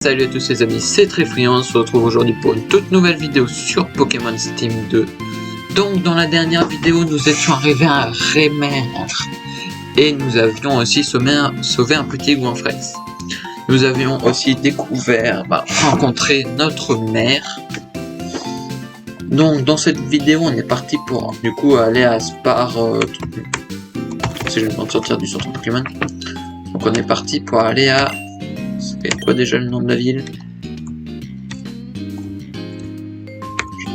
Salut à tous les amis, c'est Tréfriand, on se retrouve aujourd'hui pour une toute nouvelle vidéo sur Pokémon Steam 2. Donc dans la dernière vidéo, nous étions arrivés à Rémer et nous avions aussi sauvé un petit Goinfrex. Nous avions aussi découvert, rencontré notre mère. Donc dans cette vidéo, on est parti pour du coup aller à Spar, si je vais me sortir du centre Pokémon. Donc on est parti pour aller à... C'est quoi déjà le nom de la ville?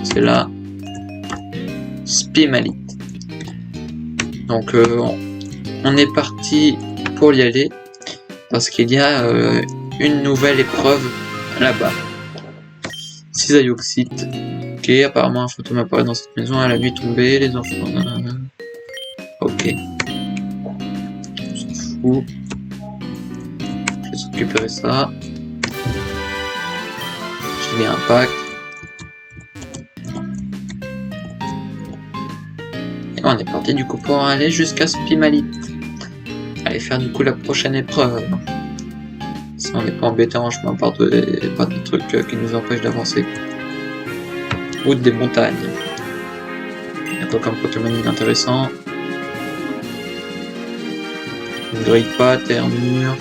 C'est là. Spimalit. Donc on est parti pour y aller parce qu'il y a une nouvelle épreuve là-bas. Cisaillocite. Ok, apparemment un fantôme apparaît dans cette maison à la nuit tombée, les enfants... Ok. On s'en fout. Je vais récupérer ça. J'ai un pack. Et on est parti du coup pour aller jusqu'à Spimalit. Aller faire du coup la prochaine épreuve. Si on n'est pas embêté en chemin par des trucs qui nous empêchent d'avancer. Ou des montagnes. Il y a quoi comme Pokémon intéressant? Grille-pas, terre-mur.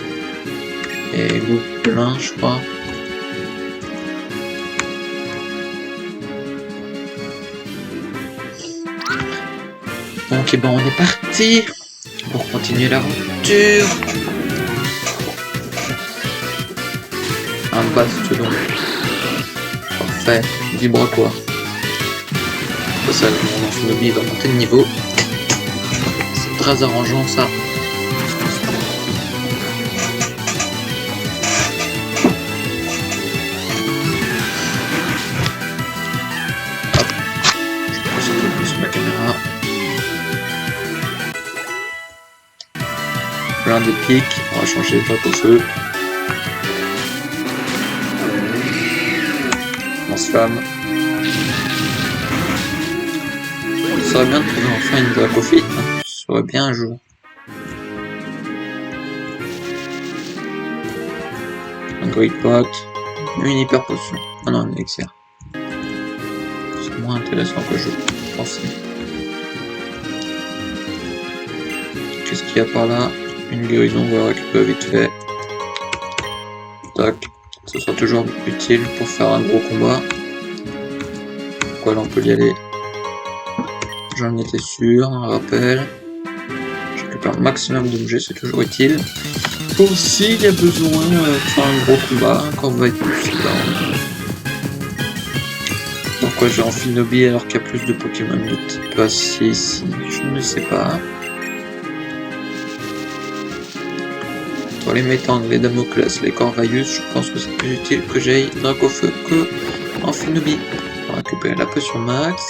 Et loup plein, je crois. Donc, on est parti pour continuer l'aventure. Un Bastiodon. Parfait. Vibre quoi. Ça, mon Amphinobi va monter de niveau. C'est très arrangeant ça. Plein de pics, on va changer le top au feu. Lance-flamme. Ça serait bien de trouver enfin une Dracofite, hein. Ça serait bien un jour. Un Grillpot, une hyper potion. Ah non, un élixir. C'est moins intéressant que je pensais. Qu'est-ce qu'il y a par là? Une guérison, on va la récupérer vite fait. Tac. Ce sera toujours utile pour faire un gros combat. Quoi là on peut y aller. J'en étais sûr, un rappel. Je récupère un maximum d'objets, c'est toujours utile. Pour s'il y a besoin de faire un gros combat, encore va être plus là. Pourquoi j'ai Amphinobi alors qu'il y a plus de Pokémon de type acier ici? Je ne sais pas. Pour les métangles, les Damoclès, les Corvaillus, je pense que c'est plus utile que j'aille Dracofeu que Amphinobi. On va récupérer la potion max.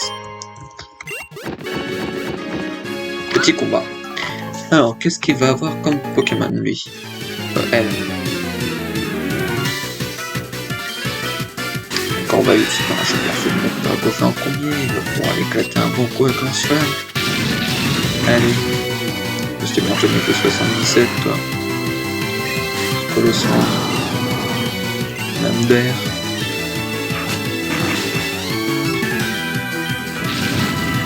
Petit combat. Alors, qu'est-ce qu'il va avoir comme Pokémon lui? Elle. Corvaillus, je vais faire le Dracofeu en premier. Il va pouvoir éclater un bon coup avec un Lance-flamme. Allez. C'était bon, je mets que 77, toi. Colossal, Lambert.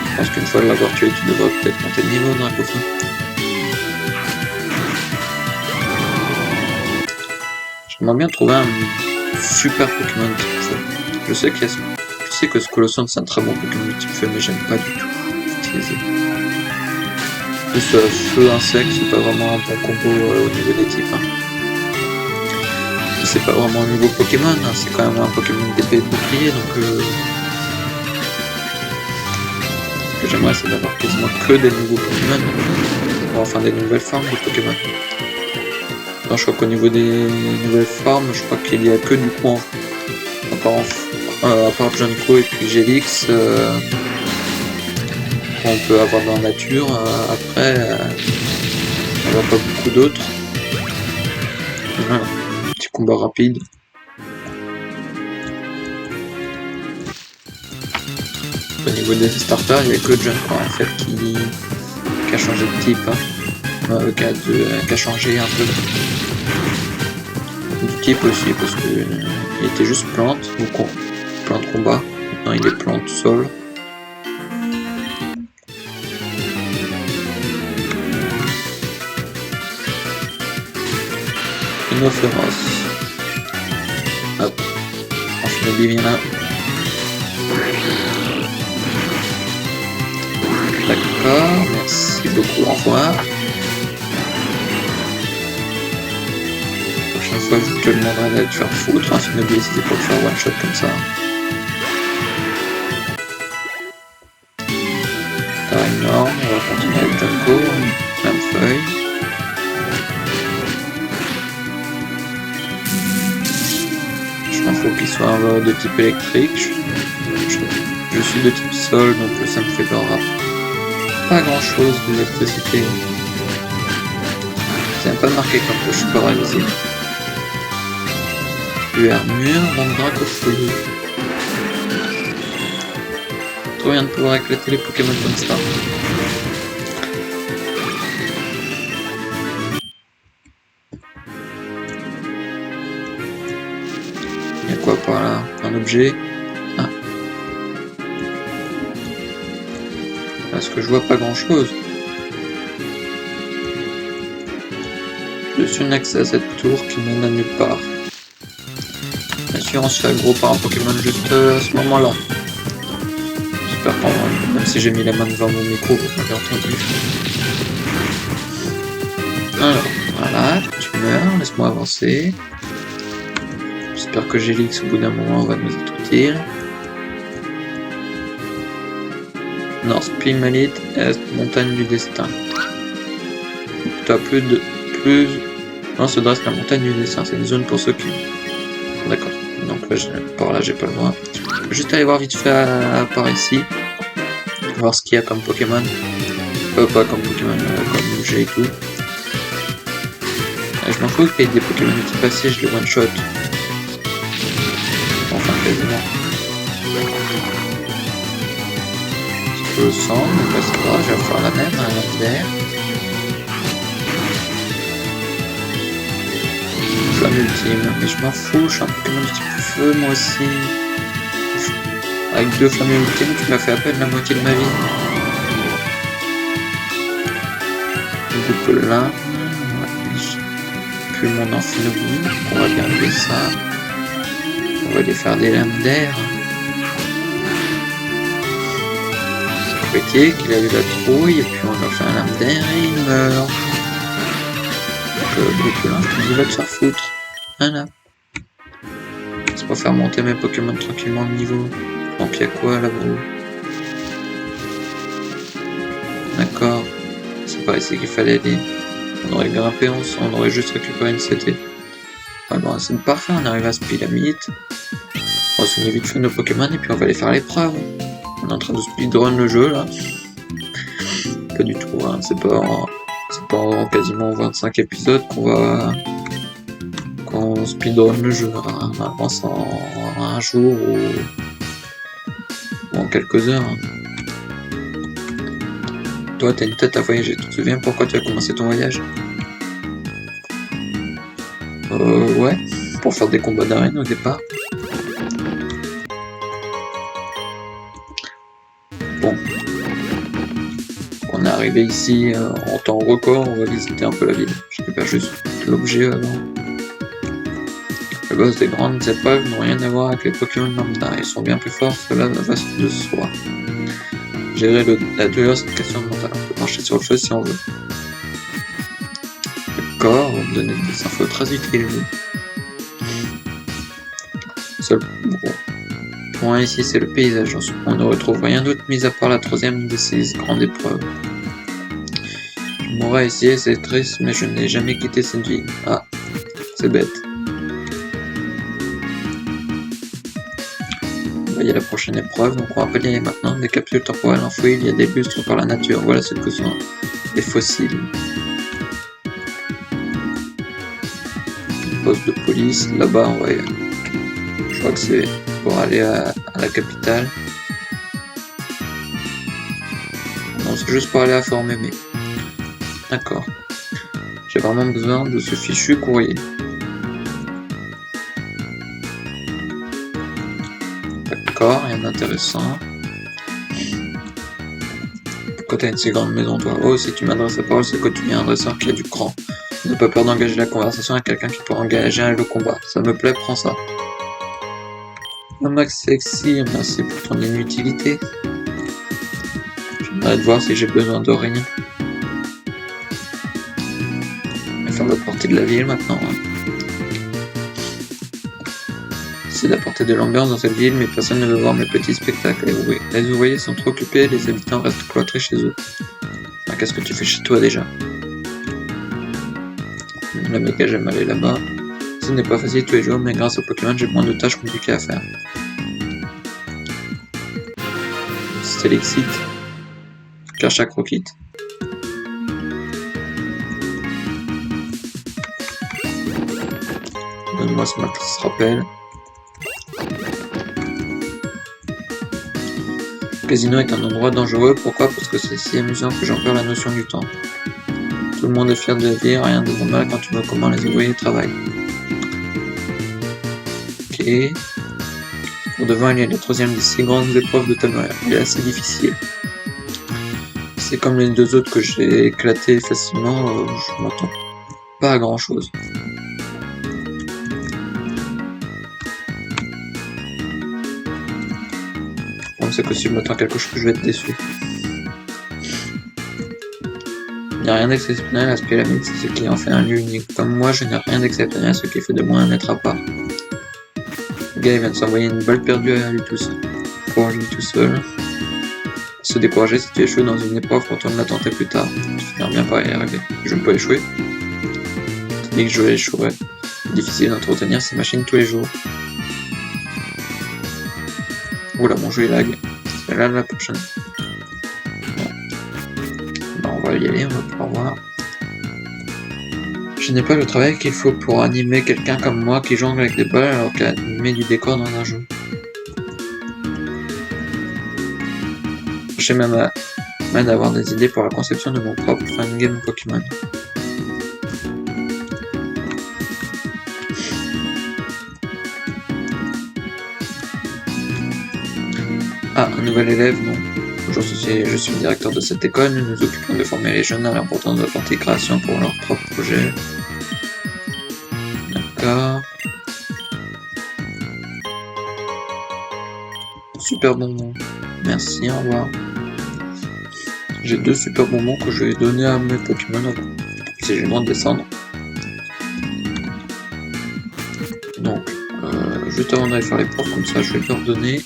Je pense qu'une fois l'avoir tué, tu devras peut-être monter le niveau d'un coffre. J'aimerais bien trouver un super Pokémon type feu. Je sais que ce Colossal c'est un très bon Pokémon type feu, mais j'aime pas du tout l'utiliser. Plus feu insecte, c'est pas vraiment un bon combo au niveau des types. Hein. C'est pas vraiment un nouveau Pokémon, hein. C'est quand même un Pokémon d'épée et de bouclier, donc ce que j'aimerais c'est d'avoir quasiment que des nouveaux Pokémon, enfin des nouvelles formes de Pokémon. Non, je crois qu'au niveau des nouvelles formes, je crois qu'il y a que du coup, à part Junko et puis Gélix, on peut avoir dans la nature, après, on voit pas beaucoup d'autres. Voilà. Combat rapide. Au niveau des starters, il n'y a que Junko en fait qui a changé de type, hein. Qui a changé un peu. Du type aussi, parce que il était juste plante, ou plante combat. Maintenant il est plante sol. Une féroce. Hop. Enfin, bien là. D'accord, merci beaucoup, au revoir. La prochaine fois, je te demanderai d'aller te faire foutre, hein, Shinobi, c'était pour te faire one shot comme ça. T'as énorme, on va continuer avec Junko, même feuille. Je m'en faut qu'il soit de type électrique. Je suis de type sol, donc ça me fait pas grand chose d'électricité. C'est pas marqué comme que je suis paralysé. Armure, donc Dracofeu. Trop bien de pouvoir éclater les Pokémon comme ça. Il y a quoi par là? Un objet? Ah. Parce que je vois pas grand chose. Je suis un accès à cette tour qui mène à nulle part. Bien sûr, on se fait aggro par un Pokémon juste à ce moment-là. J'espère qu'on, même si j'ai mis la main devant mon micro, vous m'avez entendu. Alors, voilà, tu meurs, laisse-moi avancer. J'espère que Gélix, au bout d'un moment, va nous étourdir. Nord Primalite, Est, montagne du destin. T'as plus... Non, ce dresse la montagne du destin, c'est une zone pour s'occuper. D'accord, donc par là j'ai pas le droit. Je vais juste aller voir vite fait par ici. Voir ce qu'il y a comme Pokémon. Pas comme Pokémon, comme objet et tout. Je m'en fous qu'il y ait des Pokémon qui passent, je les one shot. Enfin, quasiment. Je le sens, donc là c'est pas, je vais faire la même, un l'air. Flamme ultime, mais je m'en fous, je suis un Pokémon de type feu moi aussi. Avec 2 flammes ultimes, tu m'as fait à peine la moitié de ma vie. Du coup là, puis mon Amphinobie, on va garder ça. On va aller faire des lames d'air. Critique, il a eu la trouille, et puis on va faire un lame d'air et il meurt. Donc là, je te dis, va te faire foutre. Voilà. C'est pour faire monter mes Pokémon tranquillement de niveau. Donc il y a quoi là-bas? D'accord. C'est pas ici qu'il fallait aller. On aurait grimpé, on aurait juste récupéré une CT. Ah bon, c'est parfait, on arrive à ce pyramide. On va soigner vite fait nos Pokémon et puis on va aller faire l'épreuve. On est en train de speedrun le jeu là. Pas du tout, hein. C'est pas en quasiment 25 épisodes qu'on speedrun le jeu. Hein. On avance en un jour ou en quelques heures. Hein. Toi, t'as une tête à voyager. Tu te souviens pourquoi tu as commencé ton voyage? Ouais, pour faire des combats d'arène au départ. Bon. On est arrivé ici en temps record, on va visiter un peu la ville. Je récupère juste l'objet avant. Le boss des grandes épreuves n'ont rien à voir avec les Pokémon lambda, ils sont bien plus forts, cela va de soi. Gérer la douleur, c'est une question de mental, on peut marcher sur le feu si on veut. D'accord, on va me donner des infos très utiles. Seul point ici, c'est le paysage. On ne retrouve rien d'autre mis à part la troisième de ces grandes épreuves. Je mourrai ici, c'est triste, mais je n'ai jamais quitté cette ville. Ah, c'est bête. Il y a la prochaine épreuve, donc on va pas y aller maintenant. Des capsules temporelles enfouies, il y a des lustres par la nature. Voilà ce que sont des fossiles. Poste de police, là-bas on va y aller. Je crois que c'est pour aller à la capitale. Non, c'est juste pour aller à Fort Mémé. D'accord. J'ai vraiment besoin de ce fichu courrier. D'accord, rien d'intéressant. Pourquoi t'as une si grande maison, toi? Oh, si tu m'adresses la parole, c'est que tu es un dresseur qui a du cran. N'aie pas peur d'engager la conversation avec quelqu'un qui pourra engager le combat. Ça me plaît, prends ça. Oh, Max Sexy, merci pour ton inutilité. J'aimerais te voir si j'ai besoin de rien. Je vais faire l'autre partie de la ville maintenant. J'essaie d'apporter de l'ambiance dans cette ville, mais personne ne veut voir mes petits spectacles. Les ouvriers sont trop occupés, les habitants restent cloîtrés chez eux. Ah, qu'est-ce que tu fais chez toi déjà? Le mec, j'aime aller là-bas. Ce n'est pas facile tous les jours, mais grâce au Pokémon, j'ai moins de tâches compliquées à faire. Stelexit. Cache à Croquit. Donne-moi ce max rappel. Le casino est un endroit dangereux. Pourquoi? Parce que c'est si amusant que j'en perds la notion du temps. Tout le monde est fier de vivre, rien de normal quand tu vois comment les ouvriers travaillent. Ok. Pour devant, il y a la troisième des 6 grandes épreuves de Tamara. Elle est assez difficile. C'est comme les deux autres que j'ai éclaté facilement, je m'attends pas à grand chose. Bon, c'est que si je m'attends à quelque chose, je vais être déçu. Il n'y a rien d'exceptionnel à ce pyramide, c'est ce qui en fait un lieu unique. Comme moi, je n'ai rien d'exceptionnel à ce qui fait de moi un être à part. Le gars, il vient de s'envoyer une balle perdue à lui tout seul. Pour lui tout seul. Se décourager si tu échoues dans une épreuve, retourne la tenter plus tard. Tu finiras bien par y arriver. Je ne peux échouer. Tu dis que je échouerai. Difficile d'entretenir ces machines tous les jours. Oula, mon jeu est lag. C'est là la prochaine. Bon, on va y aller, on va pouvoir voir. Je n'ai pas le travail qu'il faut pour animer quelqu'un comme moi qui jongle avec des balles alors qu'à animer du décor dans un jeu. J'ai même d'avoir des idées pour la conception de mon propre fangame Pokémon. Ah, un nouvel élève, non. Bonjour, je suis le directeur de cette école, nous nous occupons de former les jeunes à l'importance de la partie création pour leur propre projet. D'accord. Super bonbon. Merci, au revoir. J'ai 2 super bonbons que je vais donner à mes Pokémon si j'ai le droit de descendre. Donc, juste avant d'aller faire les profs, comme ça je vais leur donner.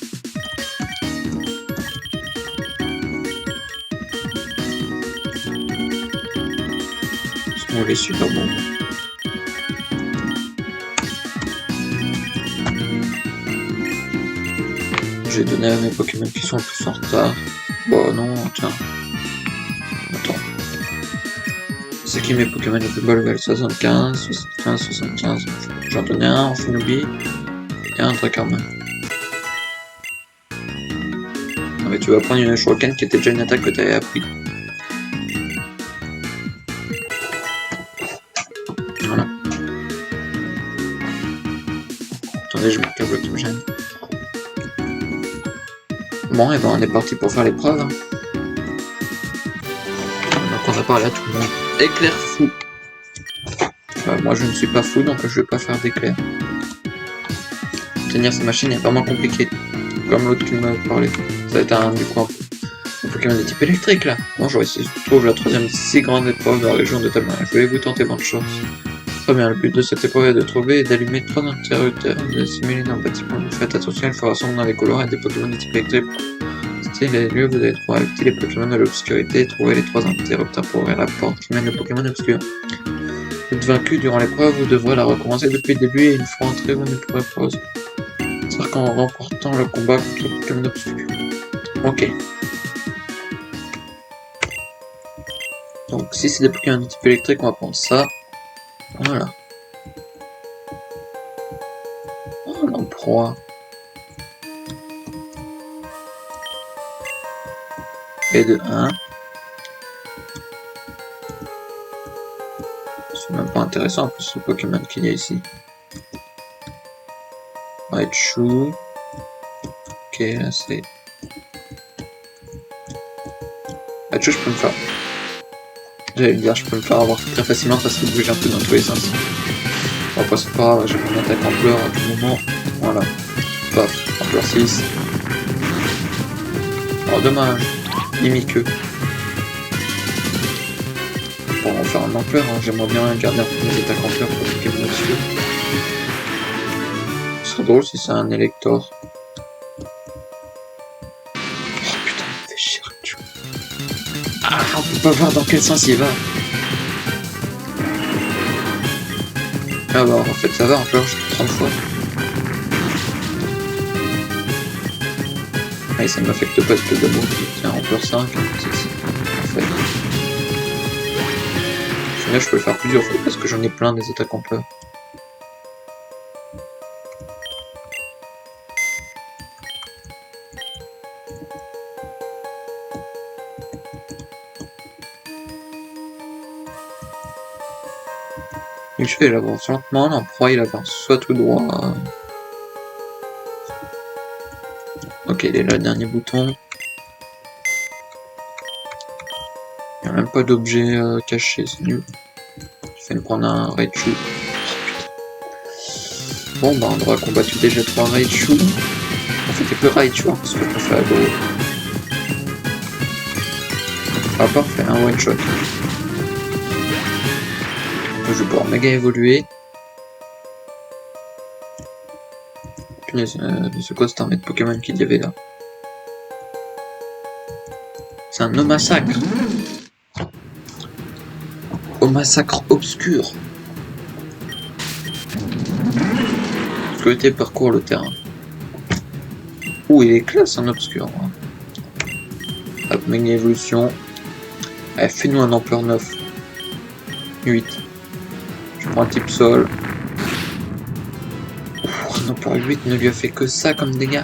Ce sont les super bonbons. Je vais donner à mes Pokémon qui sont plus en retard. Bon non, tiens. Attends. C'est qui mes Pokémon les plus bas level? 75, 75, 75. J'en donnais un en Shinobi et un Dracarmin. Non mais tu vas prendre une Shuriken qui était déjà une attaque que t'avais appris. Voilà. Attendez, je mets le câble qui me gêne. Bon, et ben on est parti pour faire l'épreuve. Donc on a parlé à tout le monde. Éclair fou. Moi je ne suis pas fou donc je vais pas faire d'éclair. Obtenir ces machines est vraiment compliqué. Comme l'autre qui m'a parlé. Ça va être un Pokémon de type électrique là. Bonjour, ici se trouve la troisième des 6 grandes épreuves de la région de Tamara. Je vais vous tenter bonne chance. Très bien, le but de cette épreuve est de trouver et d'allumer 3 interrupteurs de simuler dans le bâtiment. Faites attention, il faut rassembler dans les couloirs et des Pokémon de type électrique. Les lieux, vous allez pouvoir éviter les Pokémon de l'obscurité et trouver les 3 interrupteurs pour ouvrir la porte qui mène le Pokémon obscur. Vous êtes vaincu durant l'épreuve, vous devrez la recommencer depuis le début et une fois entré, vous ne pourrez pas pause. C'est-à-dire qu'en remportant le combat contre le Pokémon obscur. Ok. Donc si c'est des Pokémon de type électrique, on va prendre ça. Voilà. Oh, l'emploi. Et de 1. C'est même pas intéressant en plus ce Pokémon qu'il y a ici. Raichu. Ok, là c'est... Ah, tu vois, je peux me faire... J'allais dire, je peux me faire avoir très facilement parce qu'il bouge un peu dans tous les sens. Bon, après c'est pas grave, j'ai mon attaque ampleur à tout moment. Voilà. Paf, ampleur 6. Oh dommage, limite. Bon, on va faire un ampleur, hein. J'aimerais bien garder un peu mes attaques ampleur pour Pokémon dessus. Ce serait drôle si c'est un Elector. Oh putain, il me fait chier, tu vois. Ah, on peut pas voir dans quel sens il va. Ah bah en fait ça va, ampleur 30 fois. Allez, ça ne m'affecte pas ce peu d'amour. Tiens, ampleur 5, parfait. Là, je peux le faire plusieurs fois parce que j'en ai plein des attaques ampleur. Et je fais, il avance lentement, en proie il avance soit tout droit. Ok, il est là, le dernier bouton. Il n'y a même pas d'objet caché, c'est nul. Je vais me prendre un Raichu. Bon bah on aura combattu déjà 3 Raichu. En fait il n'y a que Raichu hein, parce que je peux faire gros. Ah parfait, un one shot. Je vais pouvoir méga évoluer. Punaise, c'est quoi cette armée de Pokémon qu'il y avait là? C'est un Omasacre. Omasacre obscur. Côté parcourt le terrain. Ouh, il est classe en obscur. Hein. Hop, méga évolution. Allez, fais-nous un ampleur 9. 8. Je prends un type sol. Ouh, un ampleur 8 ne lui a fait que ça comme dégâts.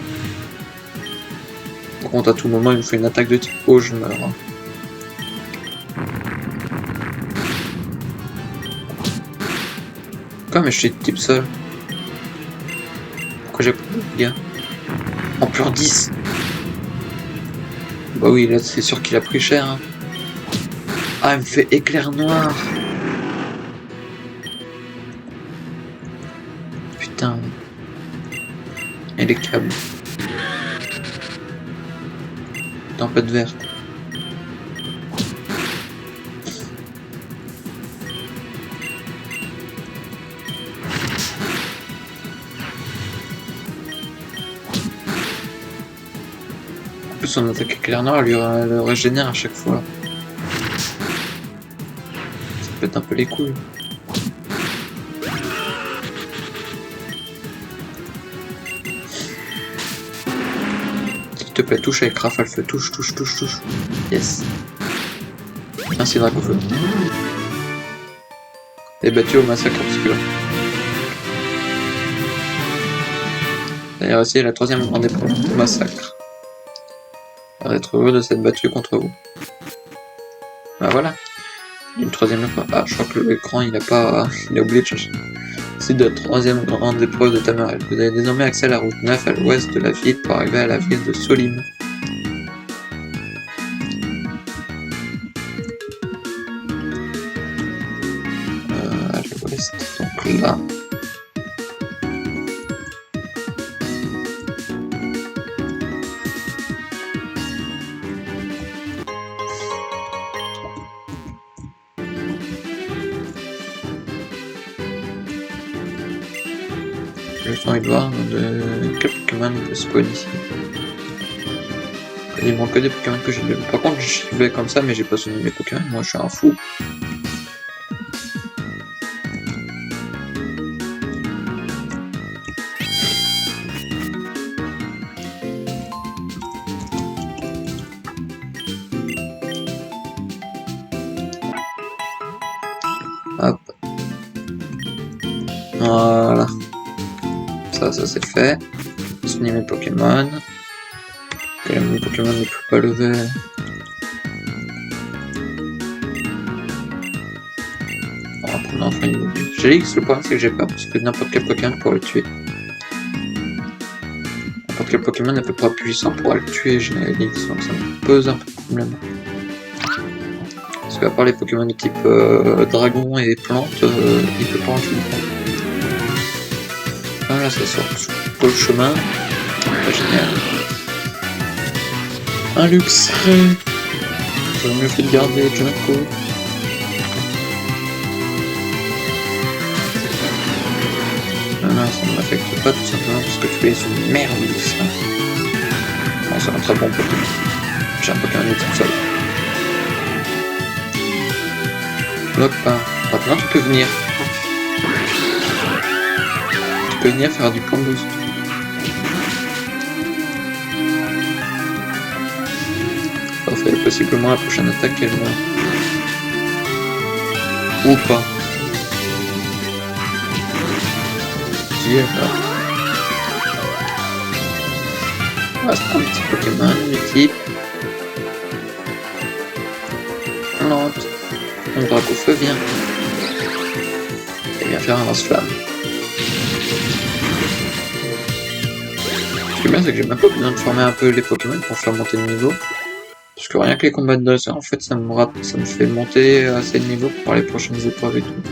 Par contre, à tout moment, il me fait une attaque de type eau, je meurs. Hein. Pourquoi mais je suis de type sol? Pourquoi j'ai pas de dégâts? Ampleur 10. Bah oui, là c'est sûr qu'il a pris cher. Hein. Ah, il me fait éclair noir. Putain. Et les câbles. Tempête verte. En plus, son attaque éclair noir lui le régénère à chaque fois. Ça pète un peu les couilles. S'il te plaît, touche avec rafale feu. Touche, touche, touche, touche. Yes. Merci Dracofeu. Et battu au massacre obscur. D'ailleurs, aussi la troisième grande épreuve, au massacre. On va être heureux de s'être battu contre vous. Bah voilà. Une troisième épreuve. Ah, je crois que l'écran il a pas. Il a oublié de chercher. C'est de la troisième grande épreuve de Tamarel. Vous avez désormais accès à la route 9 à l'ouest de la ville pour arriver à la ville de Solim. À l'ouest, donc là. J'ai envie de voir quel Pokémon peut spawn ici. Il manque que des Pokémon que j'ai vu. Par contre, je vais comme ça, mais j'ai pas sonné mes Pokémon. Moi, je suis un fou. Hop. Voilà. Ça c'est fait. Soigner mes Pokémon. Que mes Pokémon ne peuvent pas lever. On va prendre enfin une. J'ai X, le problème c'est que j'ai peur parce que n'importe quel Pokémon pourrait le tuer. n'importe quel Pokémon à peu près puissant pourra le tuer, Généralix, donc ça me pose un peu de problème. Parce qu'à part les Pokémon de type dragon et plantes, il peut pas en tuer. Voilà, ça sort sur le chemin. Pas génial. Un Luxray. J'aurais mieux fait de garder Junko. Non, ça ne m'affecte pas tout simplement parce que tu es une merde, ça. Bon, c'est un très bon Pokémon. J'ai un Pokémon de type sol. Bloque pas. Maintenant tu peux venir. Tu peux venir faire du point de boost. Parfait, possiblement la prochaine attaque elle meurt. Ou pas. Qui est là? Ah, c'est un petit Pokémon du type plante. Mon Dracofeu vient. Et vient faire un lance-flamme. Ce qui est bien, c'est que j'ai même pas besoin de former un peu les Pokémon pour faire monter le niveau. Parce que rien que les combats de dresseur, en fait, ça me fait monter assez de niveau pour les prochaines épreuves et tout.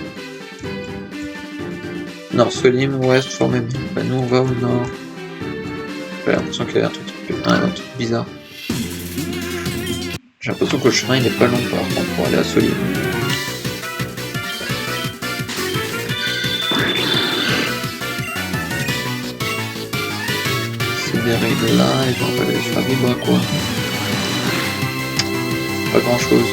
Nord Solim, ouest, formé. Bah, nous on va au nord. J'ai l'impression qu'il y a un truc bizarre. J'ai l'impression que le chemin il est pas long par contre pour aller à Solim. C'est des règles là, et on va aller faire vibrer quoi. Pas grand chose.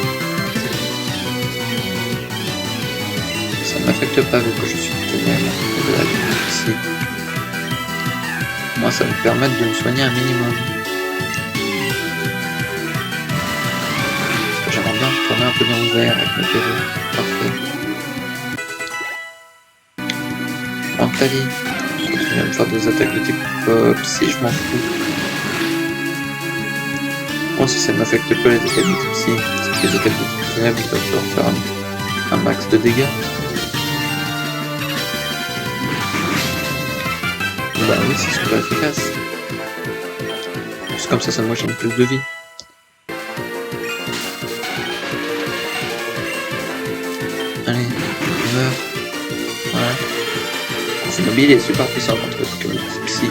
Ça m'affecte pas vu que je suis ténèbre de la vie ici. Moi ça me permet de me soigner un minimum. J'aimerais bien retourner un peu dans le vert avec mes PV. Parfait. Mentali. Je continue à me faire des attaques de type psy, je m'en fous. Bon, si ça m'affecte pas les attaques de type psy, c'est que les attaques de type ténèbres, ils doivent leur faire un max de dégâts. Bah oui, c'est super efficace. C'est comme ça me gêne plus de vie. Allez, meurs. Voilà. C'est mobile et super puissant contre les Pokémon psy.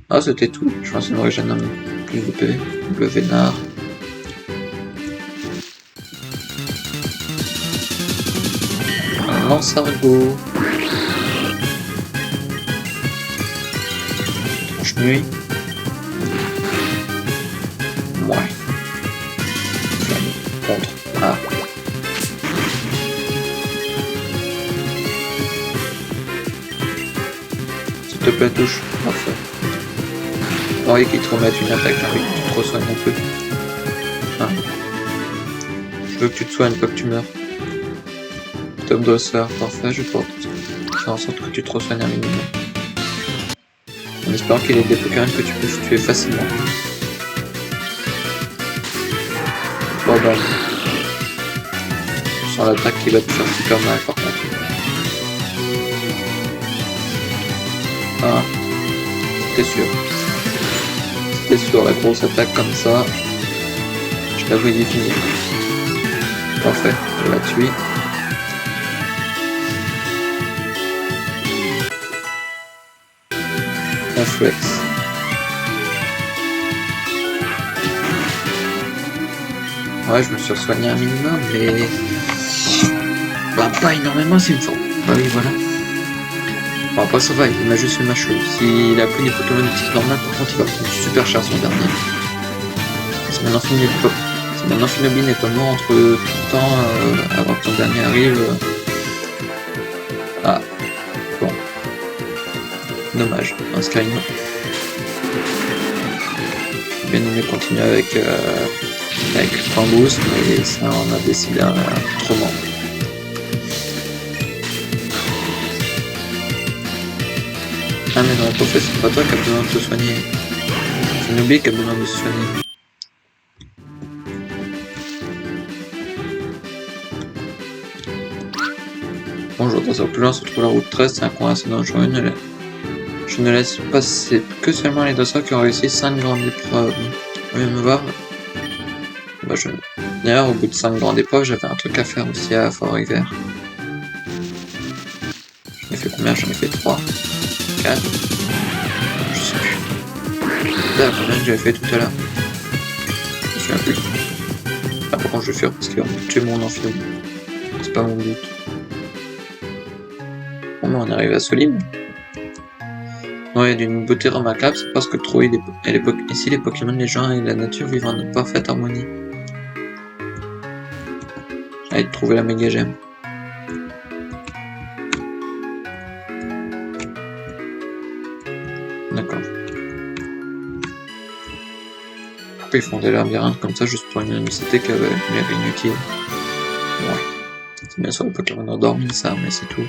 Ah, c'était tout. Je pense que ça me régène plus de PV. Le Vénard. Un Lance-Argot. Nuit. Ouais. Contre. Ah. S'il te plaît, touche. Parfait. Oh, et qu'il te remette une attaque, j'ai envie que tu te resoignes un peu. Ah. Je veux que tu te soignes, pas que tu meurs. Top dresseur, parfait, je vais pouvoir faire en sorte que tu te resoignes un minimum. En espérant qu'il y ait des Pokémon que tu peux tuer facilement. Bon bah. Je sens l'attaque qui va te faire super mal par contre. Ah. C'était sûr. C'était sûr, la grosse attaque comme ça. Je la voyais finir. Parfait, je la tue. Flex. Ouais, je me suis soigné un minimum, mais bah, pas énormément s'il me faut. Bah oui, voilà. Bon, après ça va, il m'a juste fait ma cheville. S'il a pris des Pokémon de type normal, par contre, il va prendre super cher son dernier. Si mon Amphinobie n'est pas mort entre temps avant que ton dernier arrive. Ah. Bon. Dommage, un Skyrim. Bien aimé continuer avec Point Boost, mais ça on a décidé autrement. Ah mais non, Professeur, c'est pas toi qui a besoin de te soigner. C'est Nobé qui a besoin de se soigner. Bonjour, dans un plus loin se trouve la route 13, c'est un coin assez dangereux. Je qui ne laisse passer que seulement les dresseurs qui ont réussi 5 grandes épreuves. Vous me voir. Bah, D'ailleurs, au bout de 5 grandes épreuves, j'avais un truc à faire aussi à Fort-Hiver. J'en ai fait combien? J'en ai fait 3, 4, je sais plus. Là, combien que j'avais fait tout à l'heure? Je me souviens plus. Ah, par contre, je vais faire parce qu'il va me tuer mon amphi. C'est pas mon but. Bon, bah, on arrive à Solim. Ouais, d'une beauté remarquable, c'est parce que trop ici les Pokémon, les gens et la nature vivent en parfaite harmonie. Allez, trouver la méga gemme. D'accord. Pourquoi ils font des labyrinthes comme ça juste pour une unicité qui avait l'air inutile? Ouais. C'est bien sûr les Pokémon endormis ça, mais c'est tout.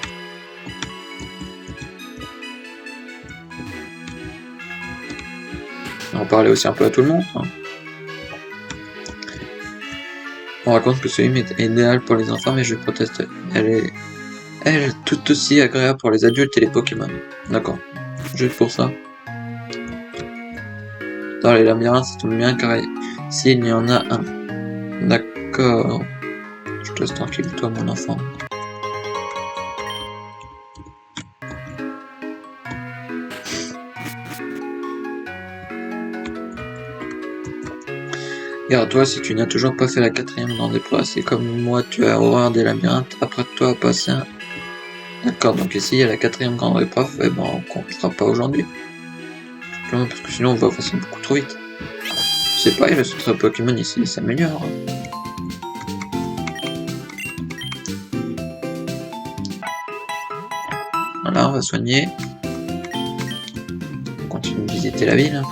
On parlait aussi un peu à tout le monde. Hein. On raconte que ce film est idéal pour les enfants, mais je proteste. Elle est tout aussi agréable pour les adultes et les Pokémon. D'accord. Juste pour ça. Dans les labyrinthes, ça tombe bien car ici il y en a un. D'accord. Je te laisse tranquille, toi, mon enfant. Regarde-toi, si tu n'as toujours pas fait la 4e grande épreuve, c'est comme moi, tu as horreur des labyrinthes, apprête-toi à passer un... D'accord, donc ici, il y a la 4e grande épreuve, et ben, on ne fera pas aujourd'hui. Simplement parce que sinon, on va passer beaucoup trop vite. Je sais pas, le centre Pokémon ici, il s'améliore. Voilà, on va soigner. On continue de visiter la ville.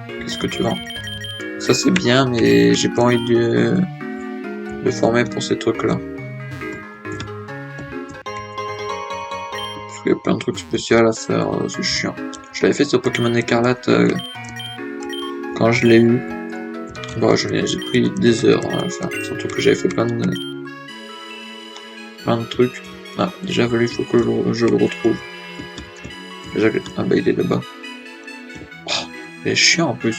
Qu'est-ce que tu vends? Ça c'est bien, mais j'ai pas envie de former pour ces trucs-là. Parce qu'il y a plein de trucs spéciaux à faire, c'est chiant. Je l'avais fait sur Pokémon Écarlate quand je l'ai eu. Bon, j'ai pris des heures à le faire, surtout que j'avais fait plein de trucs. Ah, déjà il faut que je le retrouve. Déjà, ah bah il est là-bas. Oh, il est chiant en plus.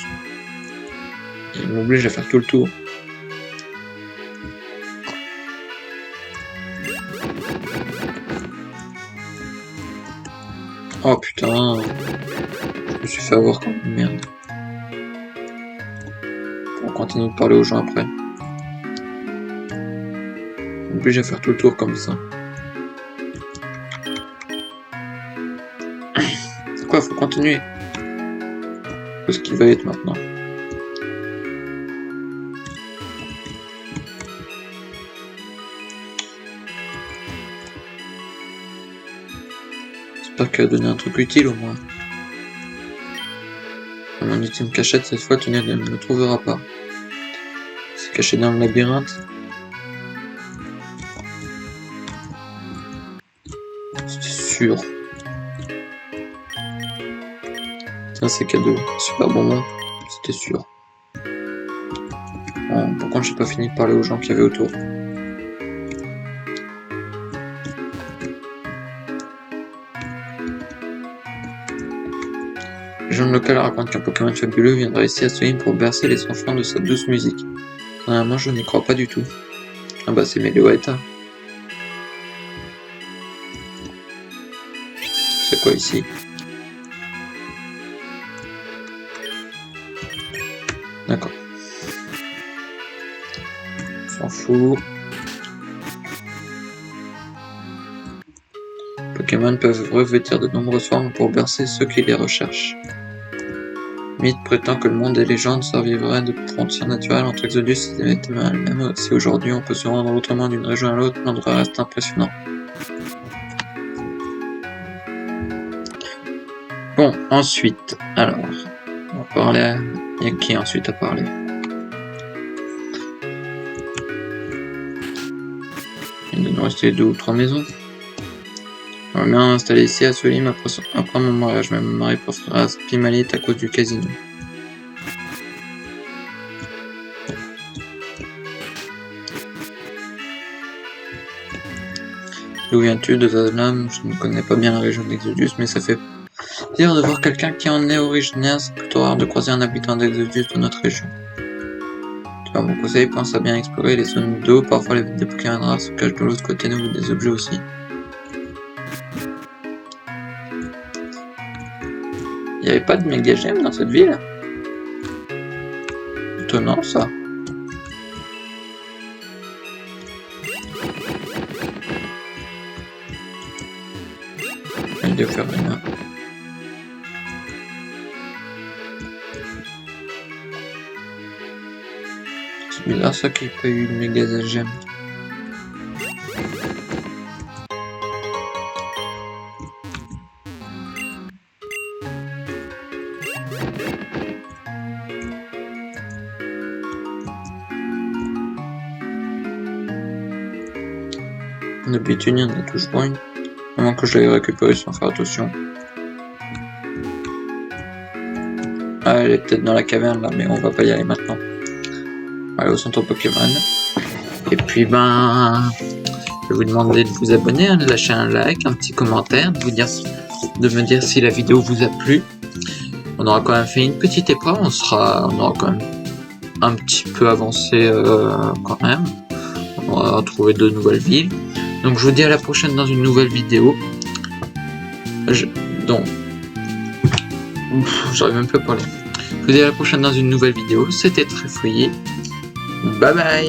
Il m'oblige à faire tout le tour. Oh putain, je me suis fait avoir comme une merde. On continue de parler aux gens après. On m'oblige à faire tout le tour comme ça. C'est quoi, faut continuer. Où est-ce qu'il va être maintenant? J'espère qu'elle a donné un truc utile au moins. Mon ultime cachette, cette fois, tu ne me trouveras pas. C'est caché dans le labyrinthe. C'était sûr. Tiens, c'est cadeau. Super bonbon. C'était sûr. Bon, par contre, j'ai pas fini de parler aux gens qu'il y avait autour. Les gens locaux racontent qu'un Pokémon fabuleux viendra ici à Solim pour bercer les enfants de sa douce musique. Moi, je n'y crois pas du tout. Ah bah, c'est Meloetta. C'est quoi ici? D'accord. On s'en fout. Pokémon peuvent revêtir de nombreuses formes pour bercer ceux qui les recherchent. Mythe prétend que le monde des légendes survivrait de frontières naturelles entre Exodus et Metal. Même si aujourd'hui on peut se rendre autrement d'une région à l'autre, l'endroit reste impressionnant. Bon, ensuite, alors, on va parler à... Il y a qui ensuite à parler? Il doit nous rester 2 ou 3 maisons. On va bien installer ici à Solim après mon mariage. Même mon mari préférera Pimalit à cause du casino. D'où viens-tu de Zanam? Je ne connais pas bien la région d'Exodus, mais ça fait plaisir de voir quelqu'un qui en est originaire. C'est plutôt rare de croiser un habitant d'Exodus dans notre région. Tu as mon conseil, pense à bien explorer les zones d'eau. Parfois, des Pokémon rares se cachent de l'autre côté, nous, des objets aussi. Il n'y avait pas de méga gemme dans cette ville? Étonnant ça. Il doit faire rien. C'est bizarre ça qu'il n'y ait pas eu de méga gemme. D'habitude, il y en a toujours une. À moins que je l'ai récupérée sans faire attention. Ah, elle est peut-être dans la caverne là, mais on va pas y aller maintenant. Allez au centre Pokémon. Et puis je vais vous demander de vous abonner, de lâcher un like, un petit commentaire, de me dire si la vidéo vous a plu. On aura quand même fait une petite épreuve, on aura quand même un petit peu avancé quand même. On va trouver de nouvelles villes. Donc je vous dis à la prochaine dans une nouvelle vidéo. J'arrive même plus à parler. Je vous dis à la prochaine dans une nouvelle vidéo. C'était Trèfouillé. Bye bye.